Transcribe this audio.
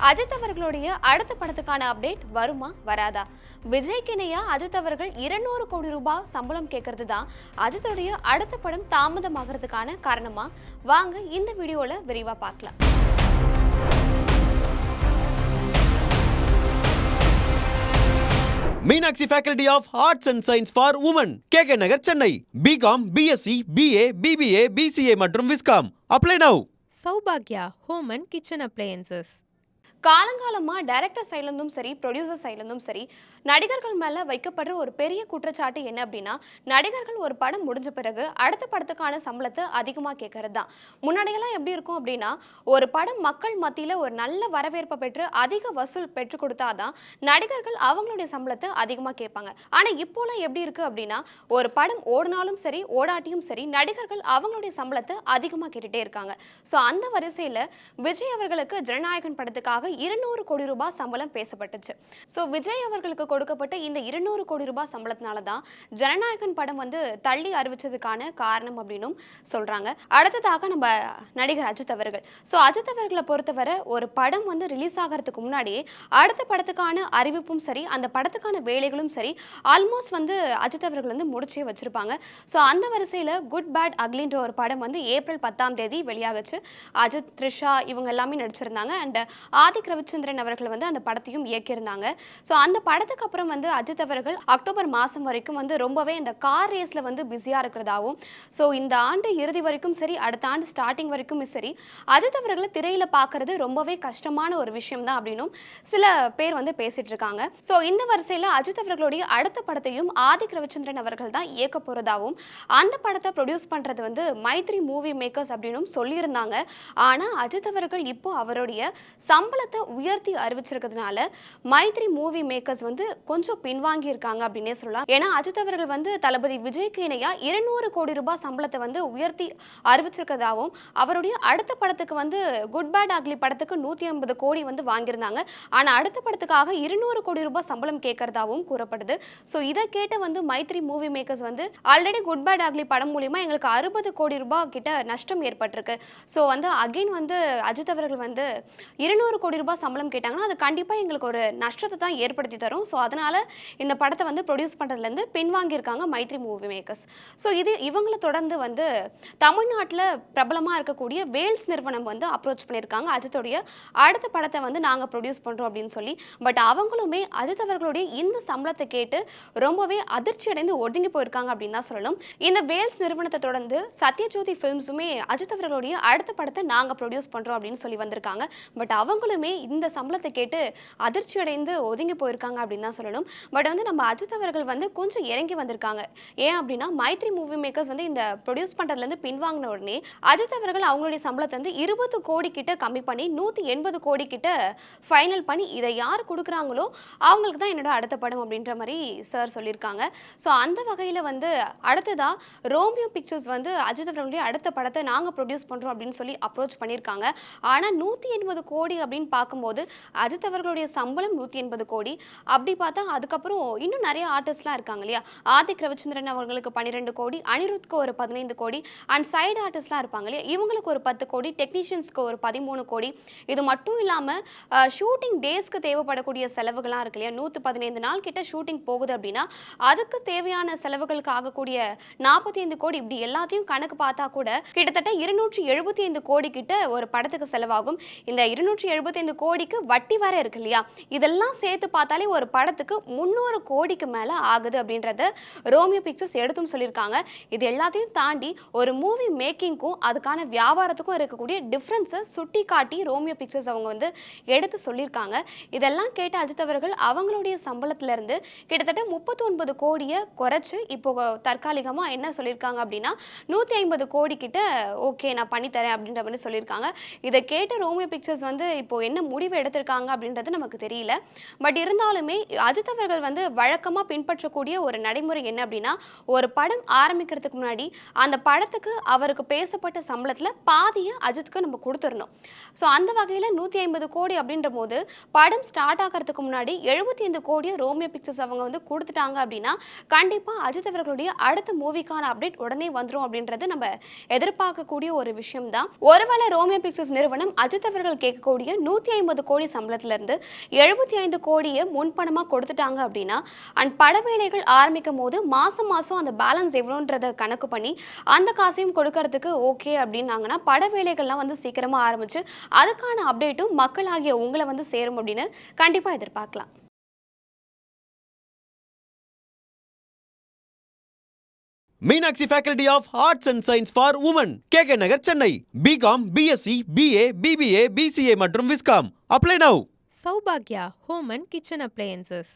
அஜித் அவர்களுடைய அடுத்த படத்துக்கான அப்டேட் வருமா வராதா? விஜய்க்கு இணையா அஜித் அவர்கள் 200 கோடி ரூபாய் சம்பளம் கேட்கறது தான் அஜித்துடைய அடுத்த படம் தாமதமாகிறதுக்கான காரணமா? வாங்க இந்த வீடியோல விரிவா பார்க்கலாம். Meenakshi faculty of arts and science for women, KK Nagar, Chennai. BCom, BSc, BA, BBA, BCA மற்றும் விஸ்காம். Apply now. சௌபாக்யா ஹோம் அண்ட் கிச்சன் அப்ளையன்சஸ். காலங்காலமா டைரக்டர் சைட்லேருந்தும் சரி, ப்ரொடியூசர் சைட்லேருந்தும் சரி, நடிகர்கள் மேல வைக்கப்படுற ஒரு பெரிய குற்றச்சாட்டு என்ன அப்படின்னா, நடிகர்கள் ஒரு படம் முடிஞ்ச பிறகு அடுத்த படத்துக்கான சம்பளத்தை அதிகமாக கேட்கறது தான். முன்னாடியெல்லாம் எப்படி இருக்கும் அப்படின்னா, ஒரு படம் மக்கள் மத்தியில் ஒரு நல்ல வரவேற்பை பெற்று அதிக வசூல் பெற்று கொடுத்தாதான் நடிகர்கள் அவங்களுடைய சம்பளத்தை அதிகமாக கேட்பாங்க. ஆனால் இப்போலாம் எப்படி இருக்கு அப்படின்னா, ஒரு படம் ஓடினாலும் சரி ஓடாட்டியும் சரி நடிகர்கள் அவங்களுடைய சம்பளத்தை அதிகமாக கேட்டுட்டே இருக்காங்க. ஸோ அந்த வரிசையில் விஜய் அவர்களுக்கு ஜனநாயகன் படத்துக்காக 200 கோடி ரூபாய் சம்பளம் பேசப்பட்டுச்சு. ஸோ விஜய் அவர்களுக்கு கொடுக்கப்பட்ட இந்த 200 கோடி ரூபாய் சம்பளத்தினால தான் ஜனநாயகன் படம் தள்ளி அறிவிச்சதுக்கான காரணம் அப்படின்னும் சொல்றாங்க. அடுத்ததாக நம்ம நடிகர் அஜித் அவர்கள். ஸோ அஜித் அவர்களை பொறுத்தவரை ஒரு படம் ரிலீஸ் ஆகிறதுக்கு முன்னாடியே அடுத்த படத்துக்கான அறிவிப்பும் சரி, அந்த படத்துக்கான வேலைகளும் சரி ஆல்மோஸ்ட் அஜித் அவர்கள் முடிச்சே வச்சிருப்பாங்க. ஸோ அந்த வரிசையில் குட் பேட் அக்லின்ற ஒரு படம் ஏப்ரல் 10ஆம் தேதி வெளியாகுச்சு. அஜித், த்ரிஷா இவங்க எல்லாமே நடிச்சிருந்தாங்க. அண்ட் ஆதிக் ரவிச்சந்திரன் அவர்கள் அந்த படத்தையும் இயக்கியிருந்தாங்க. ஸோ அந்த படத்துக்கு அப்புறம் அஜித் அவர்கள் அக்டோபர் மாதம் வரைக்கும் ரொம்பவே இந்த கார் ரேஸில் பிஸியாக இருக்கிறதாகவும், ஸோ இந்த ஆண்டு இறுதி வரைக்கும் சரி, அடுத்த ஆண்டு ஸ்டார்டிங் வரைக்கும் சரி, அஜித் அவர்களை திரையில் பார்க்கறது ரொம்பவே கஷ்டமான ஒரு விஷயம் தான் அப்படின்னும் சில பேர் பேசிட்டு இருக்காங்க. ஸோ இந்த வரிசையில் அஜித் அவர்களுடைய அடுத்த படத்தையும் ஆதிக் ரவிச்சந்திரன் அவர்கள் தான் இயக்க போகிறதாகவும், அந்த படத்தை ப்ரொடியூஸ் பண்ணுறது மைத்ரி மூவி மேக்கர்ஸ் அப்படின்னும் சொல்லியிருந்தாங்க. ஆனால் அஜித் அவர்கள் இப்போ அவருடைய சம்பளத்தை உயர்த்தி அறிவிச்சிருக்கிறதுனால மைத்ரி மூவி மேக்கர்ஸ் கொஞ்சம் பின்வாங்கி இருக்காங்க அப்படின்னே சொல்லலாம். ஏன்னா அஜித் அவர்கள் தளபதி விஜய்க்கு இணையா 200 கோடி ரூபாய் சம்பளத்தை உயர்த்தி அறிவிச்சிருக்கிறதாகவும், அவருடைய அடுத்த படத்துக்கு குட் பேட் அக்லி படத்துக்கு 150 கோடி வாங்கியிருந்தாங்க. ஆனா அடுத்த படத்துக்காக 200 கோடி ரூபாய் சம்பளம் கேட்கறதாகவும் கூறப்படுது. ஸோ இதை கேட்ட Mythri movie makers already good bad ugly படம் மூலியமா எங்களுக்கு 60 கோடி ரூபாய் கிட்ட நஷ்டம் ஏற்பட்டிருக்கு. ஸோ அகைன் அஜித் அவர்கள் 200 கோடி ரூபாய் சம்பளம் கேட்டாங்கன்னா அது கண்டிப்பாக எங்களுக்கு ஒரு நஷ்டத்தை தான் ஏற்படுத்தி தரும். ஸோ அதனால இந்த படத்தை ப்ரொடியூஸ் பண்ணுறதுலேருந்து பின்வாங்கியிருக்காங்க மைத்ரி மூவி மேக்கர்ஸ். ஸோ இவங்களை தொடர்ந்து தமிழ்நாட்டில் பிரபலமாக இருக்கக்கூடிய வேல்ஸ் நிறுவனம் அப்ரோச் பண்ணியிருக்காங்க அஜித்துடைய அடுத்த படத்தை நாங்கள் ப்ரொடியூஸ் பண்ணுறோம் அப்படின்னு சொல்லி. பட் அவங்களுமே அஜித் அவர்களுடைய இந்த சம்பளத்தை கேட்டு ரொம்பவே அதிர்ச்சி அடைந்து ஒதுங்கி போயிருக்காங்க அப்படின்னு தான் சொல்லணும். இந்த வேல்ஸ் நிறுவனத்தை தொடர்ந்து சத்யஜோதி ஃபிலிம்ஸுமே அஜித் அவர்களுடைய அடுத்த படத்தை நாங்கள் ப்ரொடியூஸ் பண்ணுறோம் அப்படின்னு சொல்லி வந்திருக்காங்க. பட் அவங்களுமே இந்த சம்பளத்தை கேட்டு அதிர்ச்சி அடைந்து ஒதுங்கி போயிருக்காங்க அப்படின்னு தான் சொல்லணும். பட் நம்ம அஜித் அவர்கள் கொஞ்சம் இறங்கி வந்திருக்காங்க. ஏன் அப்படின்னா மைத்ரி மூவி மேக்கர்ஸ் இந்த ப்ரொடியூஸ் பண்ணுறதுலேருந்து பின்வாங்கின உடனே அஜித் அவர்கள் அவங்களுடைய சம்பளத்தை 20 கோடி கிட்ட கம்மி பண்ணி 180 கோடி கிட்ட ஃபைனல் பண்ணி இதை யார் கொடுக்குறாங்களோ அவங்களுக்கு தான் என்னோட அடுத்த படம் அப்படின்ற மாதிரி சார் சொல்லியிருக்காங்க. ஸோ அந்த வகையில் அடுத்ததா ரோமியோ பிக்சர்ஸ் அஜித் அவர்களுடைய அடுத்த படத்தை நாங்கள் ப்ரொடியூஸ் பண்ணுறோம் அப்படின்னு சொல்லி அப்ரோச் பண்ணியிருக்காங்க. ஆனால் 180 கோடி அப்படின்னு பார்க்கும்போது அஜித் அவர்களுடைய சம்பளம் 180 கோடி. அப்படி பார்த்தா அதுக்கப்புறம் இன்னும் நிறைய ஆர்டிஸ்ட்லாம் இருக்காங்க இல்லையா? ஆதிக் ரவிச்சந்திரன் அவர்களுக்கு 12 கோடி, அனிருத்க்கு ஒரு 15 கோடி, அண்ட் சைடு ஆர்டிஸ்ட்லாம் இருப்பாங்க இல்லையா? இவங்களுக்கு ஒரு 10 கோடி, டெக்னீஷியன்ஸ்க்கு ஒரு 13 கோடி. இது மட்டும் இல்லாமல் ஷூட்டிங் டேஸ்க்கு தேவைப்படக்கூடிய செலவுகள்லாம் இருக்கு இல்லையா? 115 நாள் கிட்ட ஷூட்டிங் போகுது அப்படின்னா அதுக்கு தேவையான செலவுகளுக்கு ஆகக்கூடிய 45 கோடி. இப்படி எல்லாத்தையும் கணக்கு பார்த்தா கூட கிட்டத்தட்ட 275 கோடி கிட்ட ஒரு படத்துக்கு செலவாகும். இந்த 275 கோடிக்கு வட்டி வர இருக்கு இல்லையா? இதெல்லாம் சேர்த்து பார்த்தாலே ஒரு படத்துக்கு 300 கோடிக்கு மேல ஆகுது அப்படின்றத ரோமியோ பிக்சர்ஸ் எடுத்தும் சொல்லியிருக்காங்க. இது எல்லாத்தையும் தாண்டி ஒரு மூவி மேக்கிங்க்கும் அதுக்கான வியாபாரத்துக்கும் இருக்கக்கூடிய டிஃப்ரென்ஸை சுட்டி காட்டி ரோமியோ பிக்சர்ஸ் அவங்க எடுத்து சொல்லியிருக்காங்க. இதெல்லாம் கேட்ட அஜித் அவர்கள் அவங்களுடைய சம்பளத்துல இருந்து கிட்டத்தட்ட 39 கோடியை குறைச்சு இப்போ தற்காலிகமாக என்ன சொல்லியிருக்காங்க அப்படின்னா 150 கோடி கிட்ட ஓகே நான் பண்ணித்தரேன் அப்படின்ற மாதிரி சொல்லியிருக்காங்க. இதை கேட்ட ரோமியோ பிக்சர்ஸ் இப்போ என்ன முடிவு எடுத்திருக்காங்க அப்படின்றது நமக்கு தெரியல. பட் இருந்தாலுமே அஜித் அவர்கள் வழக்கமாக பின்பற்றக்கூடிய ஒரு நடைமுறை என்ன அப்படின்னா, ஒரு படம் ஆரம்பிக்கிறதுக்கு முன்னாடி அந்த படத்துக்கு அவருக்கு பேசப்பட்ட சம்பளத்தில் பாதியை அஜித்துக்கு நம்ம கொடுத்துடணும். ஸோ அந்த வகையில் 150 கோடி அப்படின்ற போது படம் ஸ்டார்ட் ஆகிறதுக்கு முன்னாடி 75 கோடியை ரோமியோ பிக்சர்ஸ் அவங்க கொடுத்துட்டாங்க அப்படின்னா கண்டிப்பாக அஜித் அவர்களுடைய அடுத்த மூவிக்கான அப்டேட் உடனே வந்துடும் அப்படின்றது நம்ம எதிர்பார்க்கக்கூடிய ஒரு விஷயம் தான். ஒருவேளை ரோமியோ பிக்சர்ஸ் நிறுவனம் அஜித் அவர்கள் கேட்கக்கூடிய 150 கோடி சம்பளத்திலிருந்து 75 கோடியை முன்பணமாக கொடுத்துட்டாங்க அப்படின்னா அண்ட் பட வேலைகள் ஆரம்பிக்கும் போது மாதம் மாதம் அந்த பேலன்ஸ் எவ்வளோன்றதை கணக்கு பண்ணி அந்த காசையும் கொடுக்கறதுக்கு ஓகே அப்படின்னாங்கன்னா பட வேலைகள்லாம் வந்து சீக்கிரமாக ஆரம்பிச்சு அதுக்கான அப்டேட்டும் மக்களாகிய உங்களை வந்து சேரும் அப்படின்னு கண்டிப்பாக எதிர்பார்க்கலாம். Meenakshi Faculty of Arts and Science for Women, KK Nagar, Chennai. BCom, BSc, BA, BBA, BCA மற்றும் Viscom. Apply now. Saubhagya Home and Kitchen Appliances.